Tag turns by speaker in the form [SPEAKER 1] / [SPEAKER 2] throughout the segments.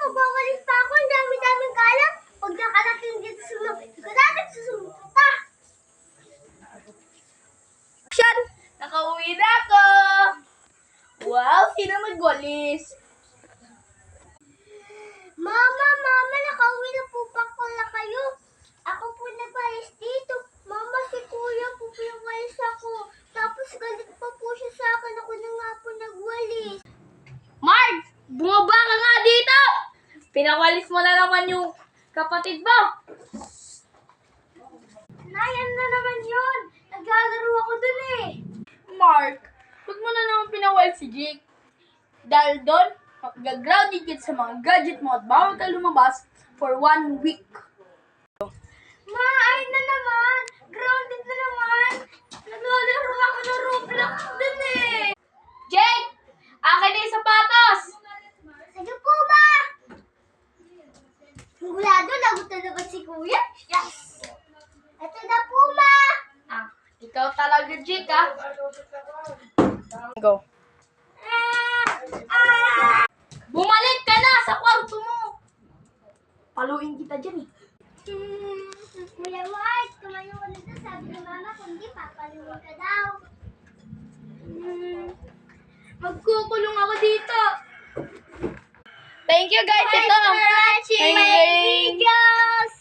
[SPEAKER 1] magwawalis pa ako. Ang dami-daming kalat. Pag nakarating dito sa mga sigurado, susumbong ka.
[SPEAKER 2] Action! Nakauwi na ako! Wow, sino magwalis?
[SPEAKER 1] Mama, nakauwi na po ba kayo? Ako po nagwalis dito. Mama, si kuya po pinagwalis ako. Tapos galit pa po siya sa akin. Ako na nga po nagwalis.
[SPEAKER 2] Mark! Bumaba ka nga dito! Pinawalis mo na naman yung kapatid mo!
[SPEAKER 1] Nayan na naman yun. Naglalaro ako dun eh.
[SPEAKER 2] Mark, huwag mo na naman pinawalis si Jake. Dahil doon, mag-grounded ka sa mga gadget mo at bawal ka lumabas for 1 week.
[SPEAKER 1] Ma, ay na naman. Grounded na naman. Naglalaro ako ng Roblox dun eh.
[SPEAKER 2] Jake! Akin na yung sapatos!
[SPEAKER 1] Sige po, ma. Sigurado, lagot na naman si kuya. Yes. Ito na po, ma.
[SPEAKER 2] Ah, ikaw talaga, Jake, ah. Go. Bumalik ka na sa kwarto mo! Paluin kita dyan, eh.
[SPEAKER 1] Kuya White, tumayo ka na doon. Sabi ni mama, kundi papaluin ka daw.
[SPEAKER 2] Magkukulong ako dito. Thank you, guys.
[SPEAKER 1] Thanks
[SPEAKER 2] Ito.
[SPEAKER 1] for watching my videos.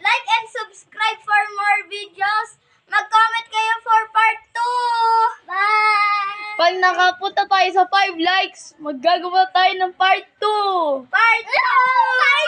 [SPEAKER 1] Like and subscribe for more videos. Mag-comment kayo for part 2. Bye!
[SPEAKER 2] Pag nakapunta tayo sa 5 likes, maggagawa tayo ng part 2.
[SPEAKER 1] Part 2!